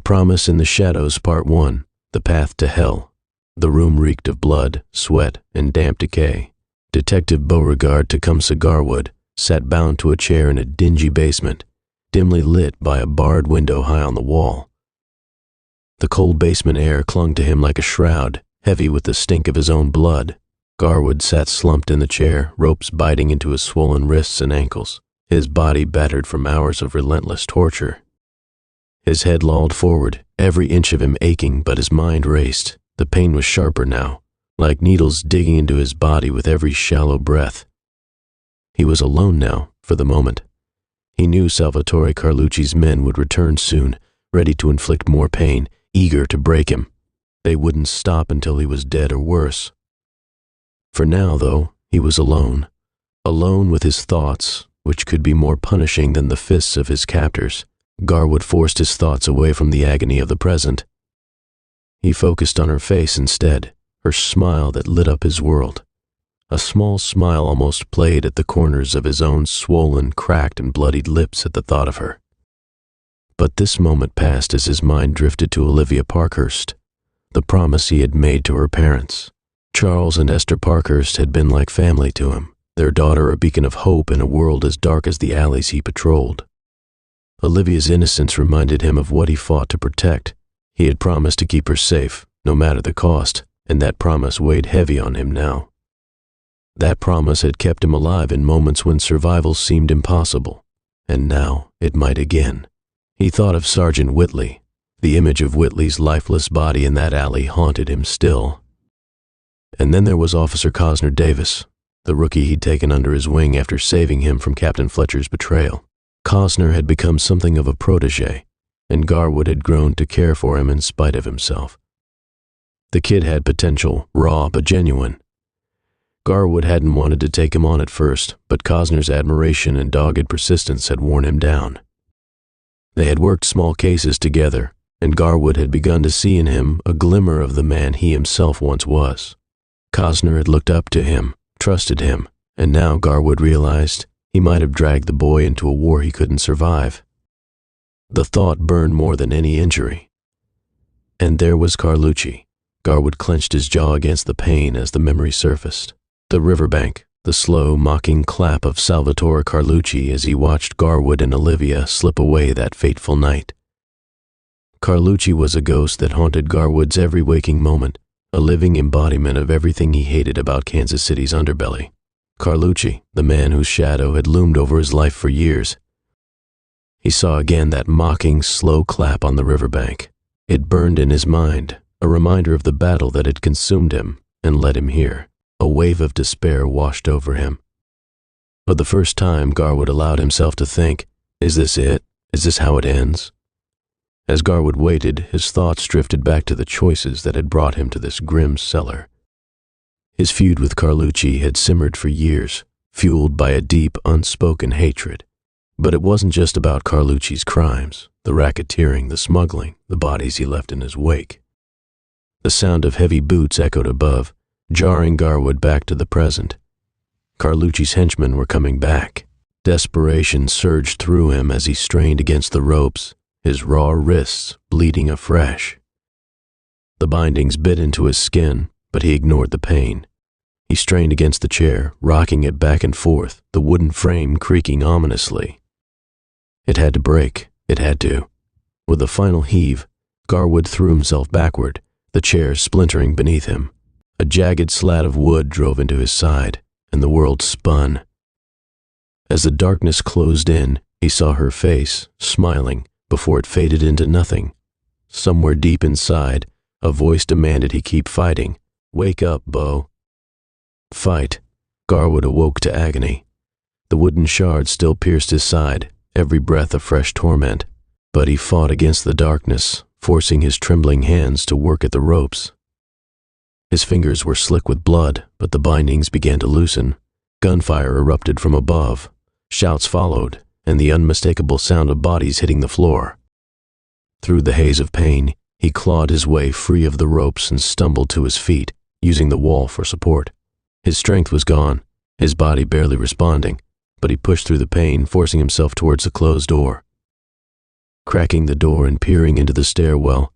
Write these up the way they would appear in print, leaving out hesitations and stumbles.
Promise in the Shadows Part 1, The Path to Hell. The room reeked of blood, sweat, and damp decay. Detective Beauregard Tecumseh Garwood sat bound to a chair in a dingy basement, dimly lit by a barred window high on the wall. The cold basement air clung to him like a shroud, heavy with the stink of his own blood. Garwood sat slumped in the chair, ropes biting into his swollen wrists and ankles, his body battered from hours of relentless torture. His head lolled forward, every inch of him aching, but his mind raced. The pain was sharper now, like needles digging into his body with every shallow breath. He was alone now, for the moment. He knew Salvatore Carlucci's men would return soon, ready to inflict more pain, eager to break him. They wouldn't stop until he was dead or worse. For now, though, he was alone. Alone with his thoughts, which could be more punishing than the fists of his captors. Garwood forced his thoughts away from the agony of the present. He focused on her face instead, her smile that lit up his world. A small smile almost played at the corners of his own swollen, cracked, and bloodied lips at the thought of her. But this moment passed as his mind drifted to Olivia Parkhurst, the promise he had made to her parents. Charles and Esther Parkhurst had been like family to him, their daughter a beacon of hope in a world as dark as the alleys he patrolled. Olivia's innocence reminded him of what he fought to protect. He had promised to keep her safe, no matter the cost, and that promise weighed heavy on him now. That promise had kept him alive in moments when survival seemed impossible, and now it might again. He thought of Sergeant Whitley. The image of Whitley's lifeless body in that alley haunted him still. And then there was Officer Cosner Davis, the rookie he'd taken under his wing after saving him from Captain Fletcher's betrayal. Cosner had become something of a protege, and Garwood had grown to care for him in spite of himself. The kid had potential, raw but genuine. Garwood hadn't wanted to take him on at first, but Cosner's admiration and dogged persistence had worn him down. They had worked small cases together, and Garwood had begun to see in him a glimmer of the man he himself once was. Cosner had looked up to him, trusted him, and now Garwood realized he might have dragged the boy into a war he couldn't survive. The thought burned more than any injury. And there was Carlucci. Garwood clenched his jaw against the pain as the memory surfaced. The riverbank, the slow, mocking clap of Salvatore Carlucci as he watched Garwood and Olivia slip away that fateful night. Carlucci was a ghost that haunted Garwood's every waking moment, a living embodiment of everything he hated about Kansas City's underbelly. Carlucci, the man whose shadow had loomed over his life for years. He saw again that mocking, slow clap on the riverbank. It burned in his mind, a reminder of the battle that had consumed him and led him here. A wave of despair washed over him. For the first time, Garwood allowed himself to think, is this it? Is this how it ends? As Garwood waited, his thoughts drifted back to the choices that had brought him to this grim cellar. His feud with Carlucci had simmered for years, fueled by a deep, unspoken hatred. But it wasn't just about Carlucci's crimes, the racketeering, the smuggling, the bodies he left in his wake. The sound of heavy boots echoed above, jarring Garwood back to the present. Carlucci's henchmen were coming back. Desperation surged through him as he strained against the ropes, his raw wrists bleeding afresh. The bindings bit into his skin, but he ignored the pain. He strained against the chair, rocking it back and forth, the wooden frame creaking ominously. It had to break. It had to. With a final heave, Garwood threw himself backward, the chair splintering beneath him. A jagged slat of wood drove into his side, and the world spun. As the darkness closed in, he saw her face, smiling, before it faded into nothing. Somewhere deep inside, a voice demanded he keep fighting. Wake up, Beau. Fight. Garwood awoke to agony. The wooden shard still pierced his side, every breath a fresh torment. But he fought against the darkness, forcing his trembling hands to work at the ropes. His fingers were slick with blood, but the bindings began to loosen. Gunfire erupted from above. Shouts followed, and the unmistakable sound of bodies hitting the floor. Through the haze of pain, he clawed his way free of the ropes and stumbled to his feet, using the wall for support. His strength was gone, his body barely responding, but he pushed through the pain, forcing himself towards the closed door. cracking the door and peering into the stairwell.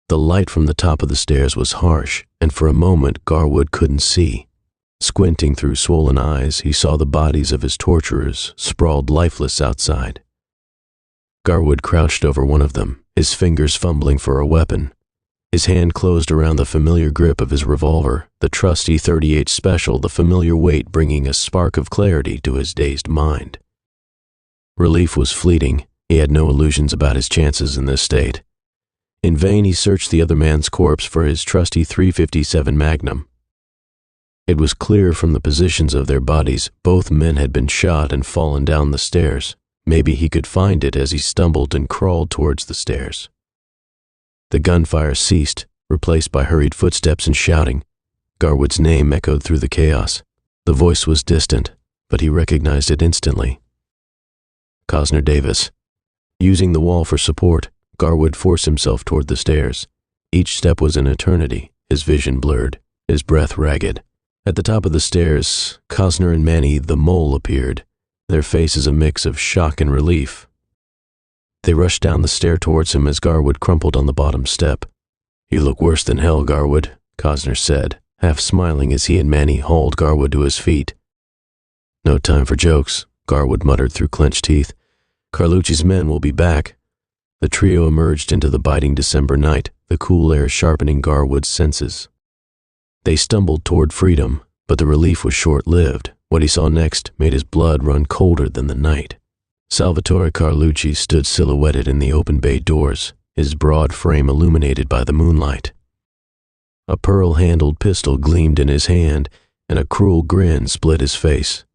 The light from the top of the stairs was harsh, and for a moment Garwood couldn't see. Squinting through swollen eyes, he saw the bodies of his torturers sprawled lifeless outside. Garwood crouched over one of them, his fingers fumbling for a weapon. His hand closed around the familiar grip of his revolver, the trusty .38 Special, the familiar weight bringing a spark of clarity to his dazed mind. Relief was fleeting. He had no illusions about his chances in this state. In vain he searched the other man's corpse for his trusty .357 Magnum. It was clear from the positions of their bodies both men had been shot and fallen down the stairs. Maybe he could find it as he stumbled and crawled towards the stairs. The gunfire ceased, replaced by hurried footsteps and shouting. Garwood's name echoed through the chaos. The voice was distant, but he recognized it instantly. Cosner Davis. Using the wall for support, Garwood forced himself toward the stairs. Each step was an eternity, his vision blurred, his breath ragged. At the top of the stairs, Cosner and Manny the Mole appeared, their faces a mix of shock and relief. They rushed down the stair towards him as Garwood crumpled on the bottom step. "You look worse than hell, Garwood," Cosner said, half smiling as he and Manny hauled Garwood to his feet. "No time for jokes," Garwood muttered through clenched teeth. "Carlucci's men will be back." The trio emerged into the biting December night, the cool air sharpening Garwood's senses. They stumbled toward freedom, but the relief was short-lived. What he saw next made his blood run colder than the night. Salvatore Carlucci stood silhouetted in the open bay doors, his broad frame illuminated by the moonlight. A pearl-handled pistol gleamed in his hand, and a cruel grin split his face.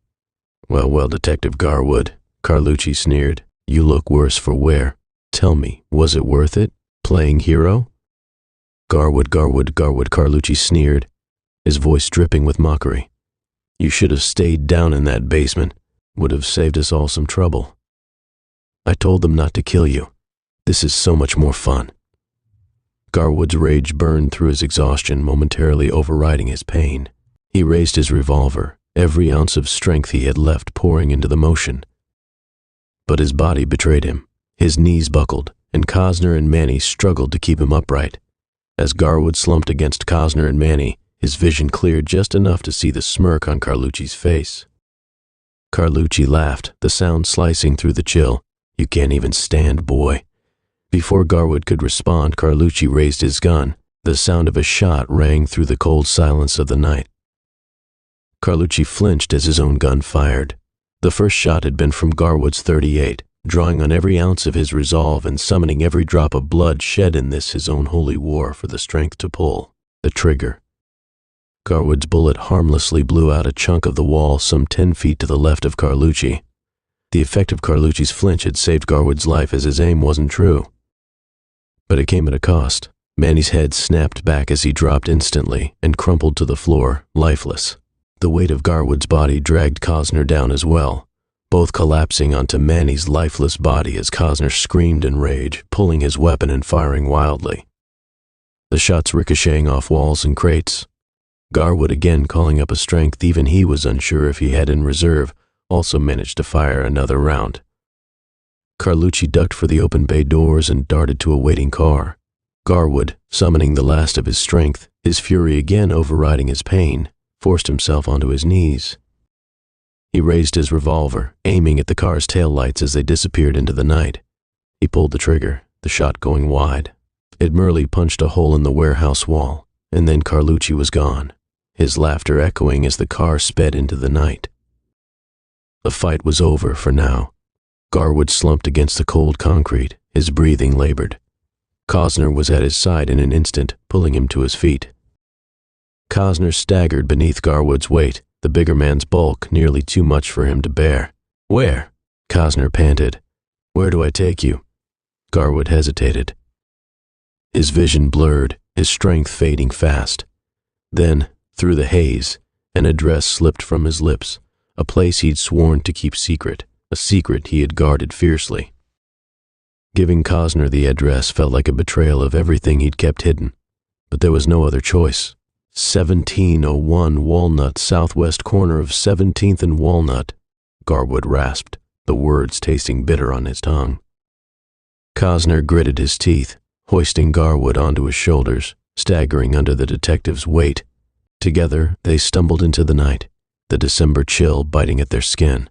"Well, well, Detective Garwood," Carlucci sneered, "you look worse for wear. Tell me, was it worth it, playing hero?" Garwood, Carlucci sneered, his voice dripping with mockery. "You should have stayed down in that basement. Would have saved us all some trouble. I told them not to kill you. This is so much more fun." Garwood's rage burned through his exhaustion, momentarily overriding his pain. He raised his revolver, every ounce of strength he had left pouring into the motion. But his body betrayed him. His knees buckled, and Cosner and Manny struggled to keep him upright. As Garwood slumped against Cosner and Manny, his vision cleared just enough to see the smirk on Carlucci's face. Carlucci laughed, the sound slicing through the chill. "You can't even stand, boy." Before Garwood could respond, Carlucci raised his gun. The sound of a shot rang through the cold silence of the night. Carlucci flinched as his own gun fired. The first shot had been from Garwood's .38, drawing on every ounce of his resolve and summoning every drop of blood shed in this his own holy war for the strength to pull the trigger. Garwood's bullet harmlessly blew out a chunk of the wall some 10 feet to the left of Carlucci. The effect of Carlucci's flinch had saved Garwood's life as his aim wasn't true. But it came at a cost. Manny's head snapped back as he dropped instantly and crumpled to the floor, lifeless. The weight of Garwood's body dragged Cosner down as well, both collapsing onto Manny's lifeless body as Cosner screamed in rage, pulling his weapon and firing wildly. The shots ricocheting off walls and crates. Garwood, again calling up a strength even he was unsure if he had in reserve, also managed to fire another round. Carlucci ducked for the open bay doors and darted to a waiting car. Garwood, summoning the last of his strength, his fury again overriding his pain, forced himself onto his knees. He raised his revolver, aiming at the car's taillights as they disappeared into the night. He pulled the trigger, the shot going wide. It merely punched a hole in the warehouse wall, and then Carlucci was gone, his laughter echoing as the car sped into the night. The fight was over for now. Garwood slumped against the cold concrete, his breathing labored. Cosner was at his side in an instant, pulling him to his feet. Cosner staggered beneath Garwood's weight, the bigger man's bulk nearly too much for him to bear. "Where?" Cosner panted. "Where do I take you?" Garwood hesitated. His vision blurred, his strength fading fast. Then, through the haze, an address slipped from his lips, a place he'd sworn to keep secret, a secret he had guarded fiercely. Giving Cosner the address felt like a betrayal of everything he'd kept hidden, but there was no other choice. 1701 Walnut, southwest corner of 17th and Walnut, Garwood rasped, the words tasting bitter on his tongue. Cosner gritted his teeth, hoisting Garwood onto his shoulders, staggering under the detective's weight. Together, they stumbled into the night, the December chill biting at their skin.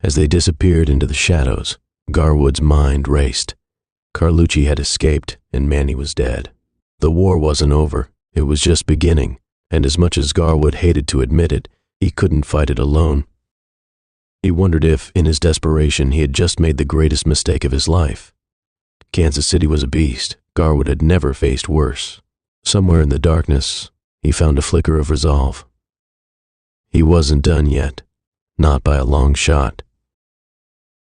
As they disappeared into the shadows, Garwood's mind raced. Carlucci had escaped, and Manny was dead. The war wasn't over, it was just beginning, and as much as Garwood hated to admit it, he couldn't fight it alone. He wondered if, in his desperation, he had just made the greatest mistake of his life. Kansas City was a beast. Garwood had never faced worse. Somewhere in the darkness, he found a flicker of resolve. He wasn't done yet, not by a long shot.